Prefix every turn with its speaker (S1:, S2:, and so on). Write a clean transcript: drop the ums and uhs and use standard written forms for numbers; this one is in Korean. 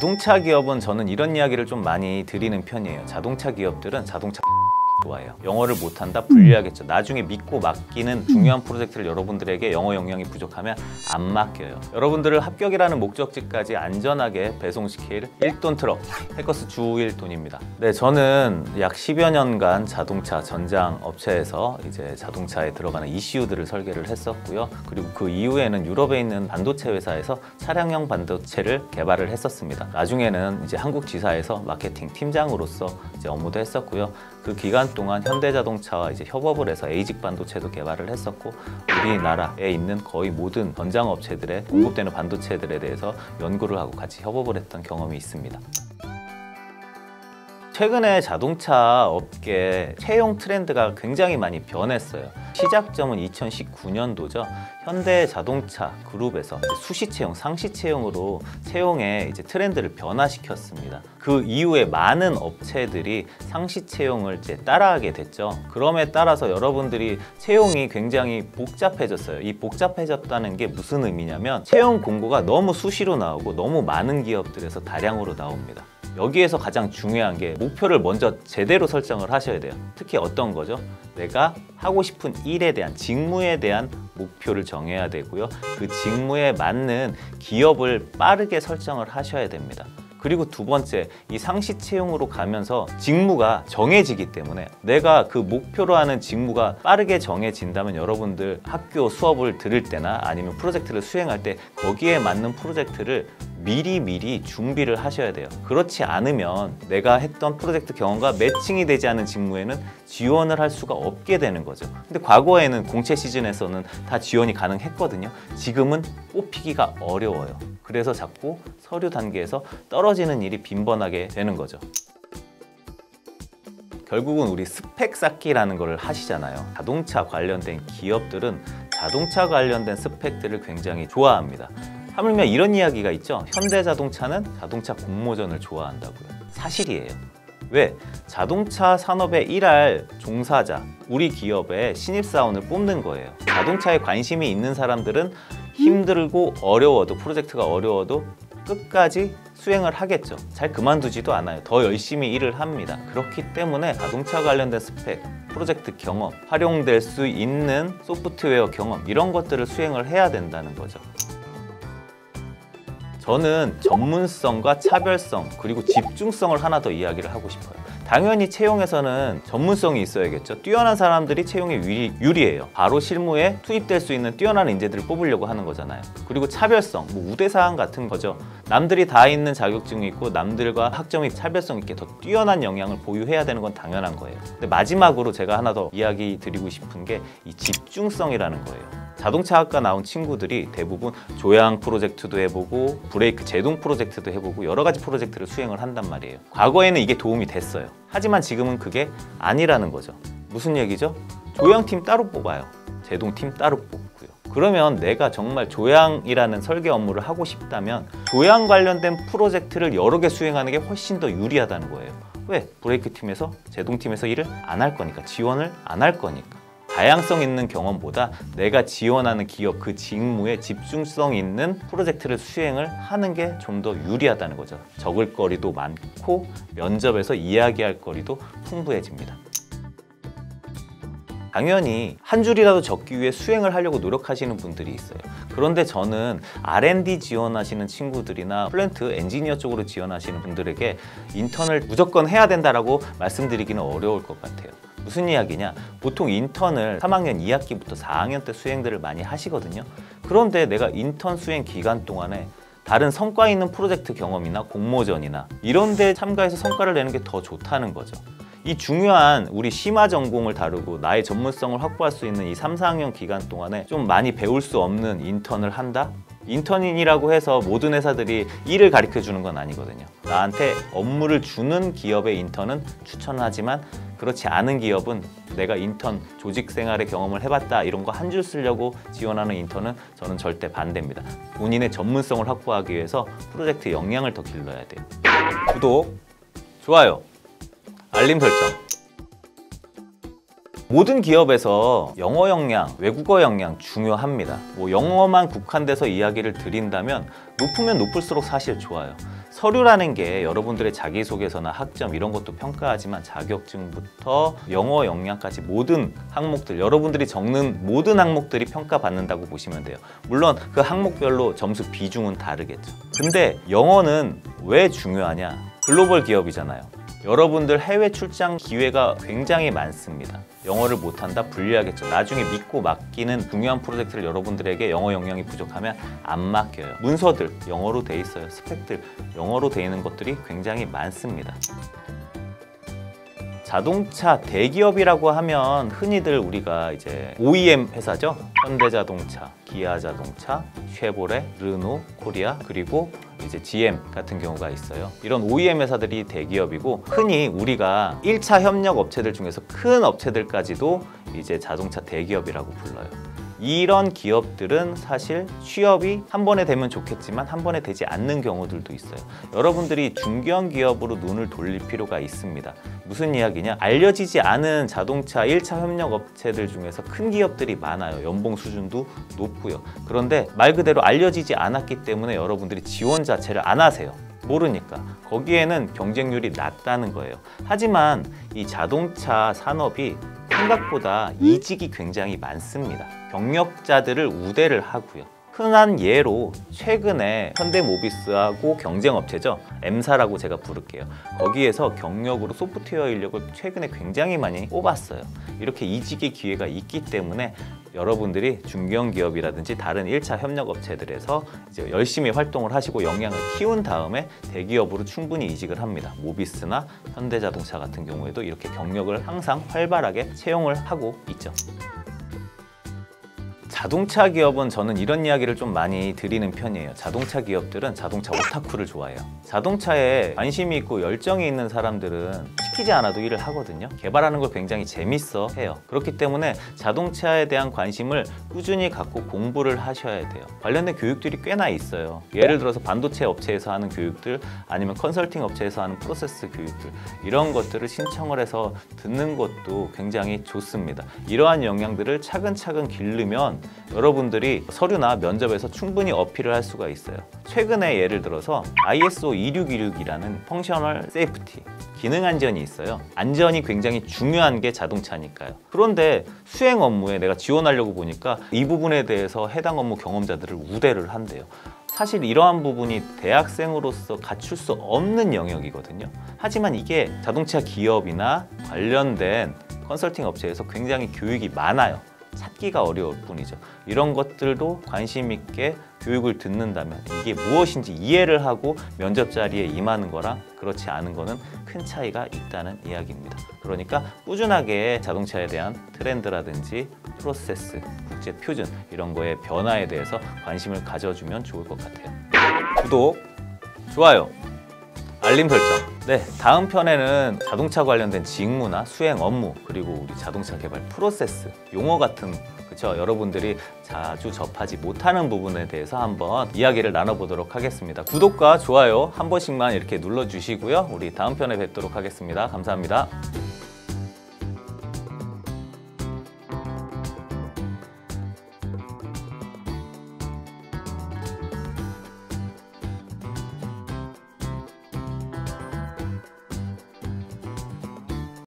S1: 자동차 기업은 저는 이런 이야기를 좀 많이 드리는 편이에요. 자동차 기업들은 자동차 좋아해요. 영어를 못한다? 불리하겠죠. 나중에 믿고 맡기는 중요한 프로젝트를 여러분들에게 영어 역량이 부족하면 안 맡겨요. 여러분들을 합격이라는 목적지까지 안전하게 배송시킬 1톤 트럭, 해커스 주 1톤입니다. 네, 저는 약 10여 년간 자동차 전장 업체에서 이제 자동차에 들어가는 ECU들을 설계를 했었고요. 그리고 그 이후에는 유럽에 있는 반도체 회사에서 차량형 반도체를 개발을 했었습니다. 나중에는 이제 한국 지사에서 마케팅 팀장으로서 이제 업무도 했었고요. 그 기간 동안 현대자동차와 이제 협업을 해서 에이직 반도체도 개발을 했었고, 우리나라에 있는 거의 모든 전장 업체들에 공급되는 반도체들에 대해서 연구를 하고 같이 협업을 했던 경험이 있습니다. 최근에 자동차 업계 채용 트렌드가 굉장히 많이 변했어요. 시작점은 2019년도죠. 현대자동차 그룹에서 수시 채용, 상시 채용으로 채용의 이제 트렌드를 변화시켰습니다. 그 이후에 많은 업체들이 상시 채용을 이제 따라하게 됐죠. 그럼에 따라서 여러분들이 채용이 굉장히 복잡해졌어요. 이 복잡해졌다는 게 무슨 의미냐면 채용 공고가 너무 수시로 나오고 너무 많은 기업들에서 다량으로 나옵니다. 여기에서 가장 중요한 게 목표를 먼저 제대로 설정을 하셔야 돼요. 특히 어떤 거죠? 내가 하고 싶은 일에 대한, 직무에 대한 목표를 정해야 되고요. 그 직무에 맞는 기업을 빠르게 설정을 하셔야 됩니다. 그리고 두 번째, 이 상시 채용으로 가면서 직무가 정해지기 때문에 내가 그 목표로 하는 직무가 빠르게 정해진다면 여러분들 학교 수업을 들을 때나 아니면 프로젝트를 수행할 때 거기에 맞는 프로젝트를 미리 준비를 하셔야 돼요. 그렇지 않으면 내가 했던 프로젝트 경험과 매칭이 되지 않은 직무에는 지원을 할 수가 없게 되는 거죠. 근데 과거에는 공채 시즌에서는 다 지원이 가능했거든요. 지금은 뽑히기가 어려워요. 그래서 자꾸 서류 단계에서 떨어지는 일이 빈번하게 되는 거죠. 결국은 우리 스펙 쌓기라는 걸 하시잖아요. 자동차 관련된 기업들은 자동차 관련된 스펙들을 굉장히 좋아합니다. 하물며 이런 이야기가 있죠. 현대자동차는 자동차 공모전을 좋아한다고요. 사실이에요. 왜? 자동차 산업에 일할 종사자, 우리 기업의 신입사원을 뽑는 거예요. 자동차에 관심이 있는 사람들은 힘들고 어려워도, 프로젝트가 어려워도 끝까지 수행을 하겠죠. 잘 그만두지도 않아요. 더 열심히 일을 합니다. 그렇기 때문에 자동차 관련된 스펙, 프로젝트 경험, 활용될 수 있는 소프트웨어 경험, 이런 것들을 수행을 해야 된다는 거죠. 저는 전문성과 차별성, 그리고 집중성을 하나 더 이야기를 하고 싶어요. 당연히 채용에서는 전문성이 있어야겠죠. 뛰어난 사람들이 채용에 유리해요. 바로 실무에 투입될 수 있는 뛰어난 인재들을 뽑으려고 하는 거잖아요. 그리고 차별성, 우대사항 같은 거죠. 남들이 다 있는 자격증이 있고 남들과 학점이 차별성 있게 더 뛰어난 역량을 보유해야 되는 건 당연한 거예요. 근데 마지막으로 제가 하나 더 이야기 드리고 싶은 게 이 집중성이라는 거예요. 자동차학과 나온 친구들이 대부분 조향 프로젝트도 해보고 브레이크 제동 프로젝트도 해보고 여러 가지 프로젝트를 수행을 한단 말이에요. 과거에는 이게 도움이 됐어요. 하지만 지금은 그게 아니라는 거죠. 무슨 얘기죠? 조향팀 따로 뽑아요. 제동팀 따로 뽑고요. 그러면 내가 정말 조향이라는 설계 업무를 하고 싶다면 조향 관련된 프로젝트를 여러 개 수행하는 게 훨씬 더 유리하다는 거예요. 왜? 브레이크팀에서, 제동팀에서 일을 안 할 거니까, 지원을 안 할 거니까. 다양성 있는 경험보다 내가 지원하는 기업 그 직무에 집중성 있는 프로젝트를 수행을 하는 게 좀 더 유리하다는 거죠. 적을 거리도 많고 면접에서 이야기할 거리도 풍부해집니다. 당연히 한 줄이라도 적기 위해 수행을 하려고 노력하시는 분들이 있어요. 그런데 저는 R&D 지원하시는 친구들이나 플랜트 엔지니어 쪽으로 지원하시는 분들에게 인턴을 무조건 해야 된다라고 말씀드리기는 어려울 것 같아요. 무슨 이야기냐? 보통 인턴을 3학년 2학기부터 4학년 때 수행들을 많이 하시거든요. 그런데 내가 인턴 수행 기간 동안에 다른 성과 있는 프로젝트 경험이나 공모전이나 이런 데 참가해서 성과를 내는 게 더 좋다는 거죠. 이 중요한 우리 심화 전공을 다루고 나의 전문성을 확보할 수 있는 이 3, 4학년 기간 동안에 좀 많이 배울 수 없는 인턴을 한다? 인턴인이라고 해서 모든 회사들이 일을 가르쳐 주는 건 아니거든요. 나한테 업무를 주는 기업의 인턴은 추천하지만 그렇지 않은 기업은 내가 인턴 조직 생활의 경험을 해봤다 이런 거 한 줄 쓰려고 지원하는 인턴은 저는 절대 반대입니다. 본인의 전문성을 확보하기 위해서 프로젝트 역량을 더 길러야 돼요. 구독, 좋아요, 알림 설정. 모든 기업에서 영어 역량, 외국어 역량 중요합니다. 영어만 국한돼서 이야기를 드린다면 높으면 높을수록 사실 좋아요. 서류라는 게 여러분들의 자기소개서나 학점 이런 것도 평가하지만 자격증부터 영어 역량까지 모든 항목들, 여러분들이 적는 모든 항목들이 평가받는다고 보시면 돼요. 물론 그 항목별로 점수 비중은 다르겠죠. 근데 영어는 왜 중요하냐? 글로벌 기업이잖아요. 여러분들 해외 출장 기회가 굉장히 많습니다. 영어를 못한다? 불리하겠죠. 나중에 믿고 맡기는 중요한 프로젝트를 여러분들에게 영어 역량이 부족하면 안 맡겨요. 문서들 영어로 돼 있어요. 스펙들 영어로 돼 있는 것들이 굉장히 많습니다. 자동차 대기업이라고 하면 흔히들 우리가 이제 OEM 회사죠. 현대자동차, 기아자동차, 쉐보레, 르노, 코리아, 그리고 이제 GM 같은 경우가 있어요. 이런 OEM 회사들이 대기업이고, 흔히 우리가 1차 협력 업체들 중에서 큰 업체들까지도 이제 자동차 대기업이라고 불러요. 이런 기업들은 사실 취업이 한 번에 되면 좋겠지만 한 번에 되지 않는 경우들도 있어요. 여러분들이 중견 기업으로 눈을 돌릴 필요가 있습니다. 무슨 이야기냐? 알려지지 않은 자동차 1차 협력 업체들 중에서 큰 기업들이 많아요. 연봉 수준도 높고요. 그런데 말 그대로 알려지지 않았기 때문에 여러분들이 지원 자체를 안 하세요. 모르니까. 거기에는 경쟁률이 낮다는 거예요. 하지만 이 자동차 산업이 생각보다 이직이 굉장히 많습니다. 경력자들을 우대를 하고요. 흔한 예로 최근에 현대모비스하고 경쟁업체죠. M사라고 제가 부를게요. 거기에서 경력으로 소프트웨어 인력을 최근에 굉장히 많이 뽑았어요. 이렇게 이직의 기회가 있기 때문에 여러분들이 중견기업이라든지 다른 1차 협력업체들에서 이제 열심히 활동을 하시고 역량을 키운 다음에 대기업으로 충분히 이직을 합니다. 모비스나 현대자동차 같은 경우에도 이렇게 경력을 항상 활발하게 채용을 하고 있죠. 자동차 기업은 저는 이런 이야기를 좀 많이 드리는 편이에요. 자동차 기업들은 자동차 오타쿠를 좋아해요. 자동차에 관심이 있고 열정이 있는 사람들은 시키지 않아도 일을 하거든요. 개발하는 걸 굉장히 재밌어 해요. 그렇기 때문에 자동차에 대한 관심을 꾸준히 갖고 공부를 하셔야 돼요. 관련된 교육들이 꽤나 있어요. 예를 들어서 반도체 업체에서 하는 교육들, 아니면 컨설팅 업체에서 하는 프로세스 교육들, 이런 것들을 신청을 해서 듣는 것도 굉장히 좋습니다. 이러한 역량들을 차근차근 기르면 여러분들이 서류나 면접에서 충분히 어필을 할 수가 있어요. 최근에 예를 들어서 ISO 2616이라는 펑셔널 세이프티, 기능 안전이 있어요. 안전이 굉장히 중요한 게 자동차니까요. 그런데 수행 업무에 내가 지원하려고 보니까 이 부분에 대해서 해당 업무 경험자들을 우대를 한대요. 사실 이러한 부분이 대학생으로서 갖출 수 없는 영역이거든요. 하지만 이게 자동차 기업이나 관련된 컨설팅 업체에서 굉장히 교육이 많아요. 찾기가 어려울 뿐이죠. 이런 것들도 관심 있게 교육을 듣는다면 이게 무엇인지 이해를 하고 면접 자리에 임하는 거랑 그렇지 않은 거는 큰 차이가 있다는 이야기입니다. 그러니까 꾸준하게 자동차에 대한 트렌드라든지 프로세스, 국제 표준 이런 거의 변화에 대해서 관심을 가져주면 좋을 것 같아요. 구독, 좋아요, 알림 설정. 네, 다음 편에는 자동차 관련된 직무나 수행 업무, 그리고 우리 자동차 개발 프로세스, 용어 같은, 그렇죠? 여러분들이 자주 접하지 못하는 부분에 대해서 한번 이야기를 나눠보도록 하겠습니다. 구독과 좋아요 한 번씩만 이렇게 눌러주시고요. 우리 다음 편에 뵙도록 하겠습니다. 감사합니다.